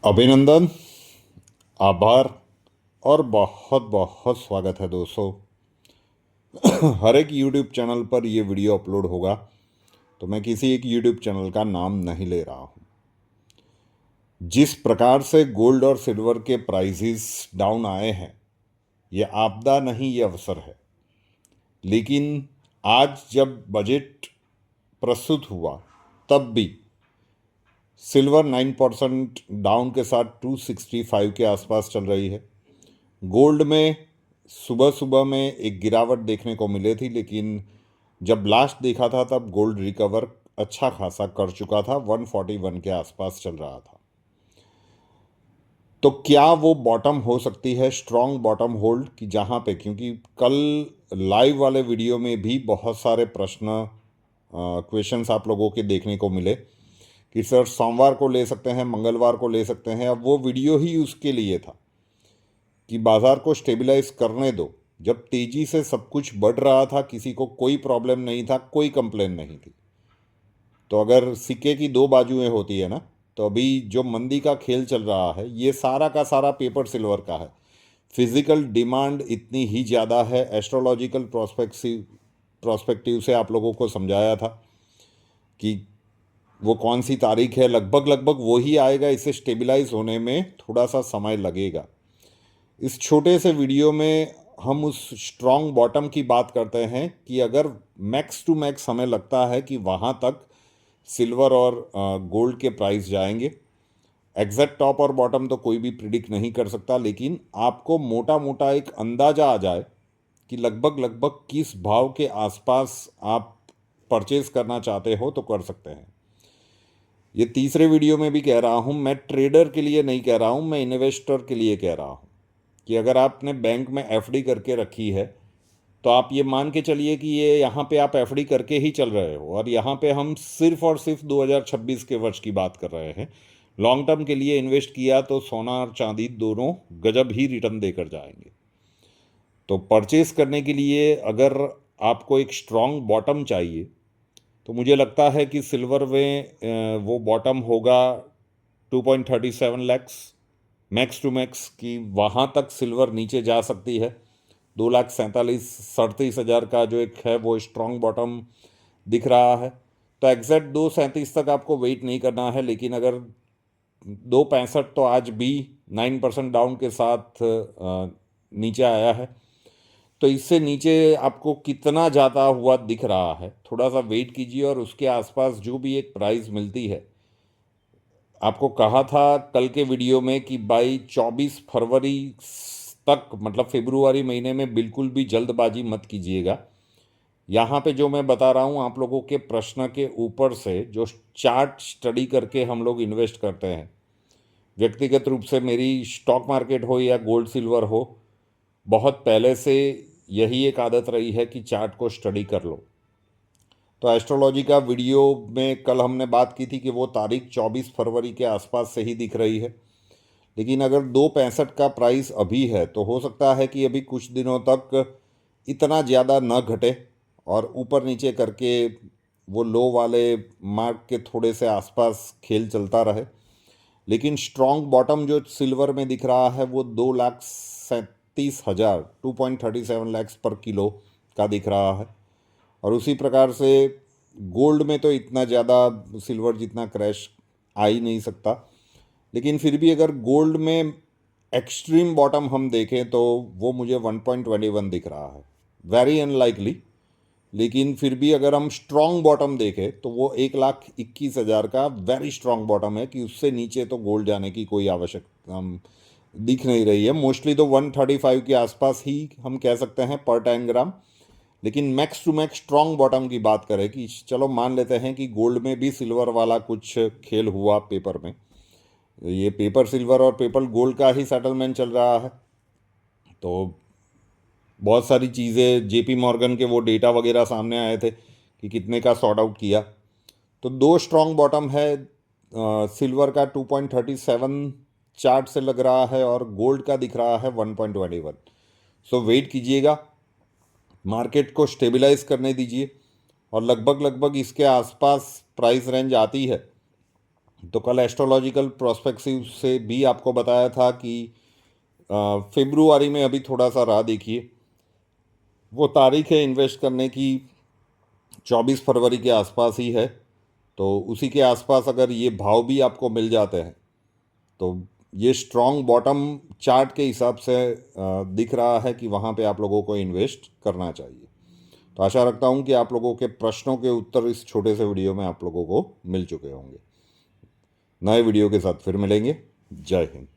अभिनंदन, आभार और बहुत बहुत स्वागत है दोस्तों। हर एक YouTube चैनल पर ये वीडियो अपलोड होगा, तो मैं किसी एक YouTube चैनल का नाम नहीं ले रहा हूँ। जिस प्रकार से गोल्ड और सिल्वर के प्राइसेस डाउन आए हैं, ये आपदा नहीं, ये अवसर है। लेकिन आज जब बजट प्रस्तुत हुआ, तब भी सिल्वर 9% डाउन के साथ 265 के आसपास चल रही है। गोल्ड में सुबह सुबह में एक गिरावट देखने को मिली थी, लेकिन जब लास्ट देखा था तब गोल्ड रिकवर अच्छा खासा कर चुका था, 141 के आसपास चल रहा था। तो क्या वो बॉटम हो सकती है, स्ट्रॉन्ग बॉटम होल्ड की, जहाँ पे, क्योंकि कल लाइव वाले वीडियो में भी बहुत सारे प्रश्न क्वेश्चंस आप लोगों के देखने को मिले कि सर सोमवार को ले सकते हैं, मंगलवार को ले सकते हैं। अब वो वीडियो ही उसके लिए था कि बाजार को स्टेबलाइज करने दो। जब तेजी से सब कुछ बढ़ रहा था, किसी को कोई प्रॉब्लम नहीं था, कोई कंप्लेन नहीं थी। तो अगर सिक्के की दो बाजुएं होती है ना, तो अभी जो मंदी का खेल चल रहा है, ये सारा का सारा पेपर सिल्वर का है। फिजिकल डिमांड इतनी ही ज़्यादा है। एस्ट्रोलॉजिकल प्रोस्पेक्टिव से आप लोगों को समझाया था कि वो कौन सी तारीख है, लगभग लगभग वो ही आएगा। इसे स्टेबलाइज होने में थोड़ा सा समय लगेगा। इस छोटे से वीडियो में हम उस स्ट्रॉन्ग बॉटम की बात करते हैं कि अगर मैक्स टू मैक्स हमें लगता है कि वहाँ तक सिल्वर और गोल्ड के प्राइस जाएंगे। एग्जैक्ट टॉप और बॉटम तो कोई भी प्रिडिक्ट नहीं कर सकता, लेकिन आपको मोटा मोटा एक अंदाज़ा आ जाए कि लगभग लगभग किस भाव के आसपास आप परचेज करना चाहते हो तो कर सकते हैं। ये तीसरे वीडियो में भी कह रहा हूँ, मैं ट्रेडर के लिए नहीं कह रहा हूँ, मैं इन्वेस्टर के लिए कह रहा हूँ कि अगर आपने बैंक में एफडी करके रखी है, तो आप ये मान के चलिए कि ये यहाँ पे आप एफडी करके ही चल रहे हो, और यहाँ पे हम सिर्फ और सिर्फ 2026 के वर्ष की बात कर रहे हैं। लॉन्ग टर्म के लिए इन्वेस्ट किया तो सोना और चांदी दोनों गजब ही रिटर्न देकर जाएंगे। तो परचेस करने के लिए अगर आपको एक स्ट्रॉन्ग बॉटम चाहिए, तो मुझे लगता है कि सिल्वर में वो बॉटम होगा 2.37 लैक्स मैक्स टू मैक्स, कि वहाँ तक सिल्वर नीचे जा सकती है। 2,47,37,000 का जो एक है वो स्ट्रॉन्ग बॉटम दिख रहा है। तो एग्जैक्ट 2,37 तक आपको वेट नहीं करना है, लेकिन अगर 2,65 तो आज भी 9% डाउन के साथ नीचे आया है। तो इससे नीचे आपको कितना जाता हुआ दिख रहा है, थोड़ा सा वेट कीजिए, और उसके आसपास जो भी एक प्राइस मिलती है, आपको कहा था कल के वीडियो में कि भाई 24 फरवरी तक, मतलब फरवरी महीने में बिल्कुल भी जल्दबाजी मत कीजिएगा। यहाँ पे जो मैं बता रहा हूँ आप लोगों के प्रश्न के ऊपर से जो चार्ट स्टडी करके हम लोग इन्वेस्ट करते हैं, व्यक्तिगत रूप से मेरी स्टॉक मार्केट हो या गोल्ड सिल्वर हो, बहुत पहले से यही एक आदत रही है कि चार्ट को स्टडी कर लो। तो एस्ट्रोलॉजी का वीडियो में कल हमने बात की थी कि वो तारीख 24 फरवरी के आसपास से ही दिख रही है। लेकिन अगर 2,65 का प्राइस अभी है, तो हो सकता है कि अभी कुछ दिनों तक इतना ज़्यादा न घटे और ऊपर नीचे करके वो लो वाले मार्क के थोड़े से आसपास खेल चलता रहे। लेकिन स्ट्रॉन्ग बॉटम जो सिल्वर में दिख रहा है वो 2,37,000 2.37 लैक्स पर किलो का दिख रहा है। और उसी प्रकार से गोल्ड में तो इतना ज़्यादा सिल्वर जितना क्रैश आ ही नहीं सकता। लेकिन फिर भी अगर गोल्ड में एक्सट्रीम बॉटम हम देखें तो वो मुझे 1.21 दिख रहा है, वेरी अनलाइकली। लेकिन फिर भी अगर हम स्ट्रॉन्ग बॉटम देखें तो वो 1,21,000 का वेरी स्ट्रॉन्ग बॉटम है, कि उससे नीचे तो गोल्ड जाने की कोई आवश्यकता दिख नहीं रही है। मोस्टली तो 135 के आसपास ही हम कह सकते हैं पर 10 ग्राम। लेकिन max to max strong bottom की बात करें कि चलो मान लेते हैं कि गोल्ड में भी सिल्वर वाला कुछ खेल हुआ पेपर में, ये पेपर सिल्वर और पेपर गोल्ड का ही सेटलमेंट चल रहा है। तो बहुत सारी चीज़ें, जेपी मॉर्गन के वो डेटा वगैरह सामने आए थे कि कितने का सॉर्ट आउट किया। तो दो स्ट्रॉन्ग बॉटम है, सिल्वर का 2.37 चार्ट से लग रहा है और गोल्ड का दिख रहा है 1.21। सो वेट कीजिएगा, मार्केट को स्टेबलाइज करने दीजिए, और लगभग लगभग इसके आसपास प्राइस रेंज आती है तो कल एस्ट्रोलॉजिकल प्रोस्पेक्टिव से भी आपको बताया था कि फेब्रुआरी में अभी थोड़ा सा राह देखिए, वो तारीख है इन्वेस्ट करने की 24 फरवरी के आसपास ही है। तो उसी के आसपास अगर ये भाव भी आपको मिल जाते हैं तो ये स्ट्रॉन्ग बॉटम चार्ट के हिसाब से दिख रहा है कि वहाँ पे आप लोगों को इन्वेस्ट करना चाहिए। तो आशा रखता हूँ कि आप लोगों के प्रश्नों के उत्तर इस छोटे से वीडियो में आप लोगों को मिल चुके होंगे। नए वीडियो के साथ फिर मिलेंगे। जय हिंद।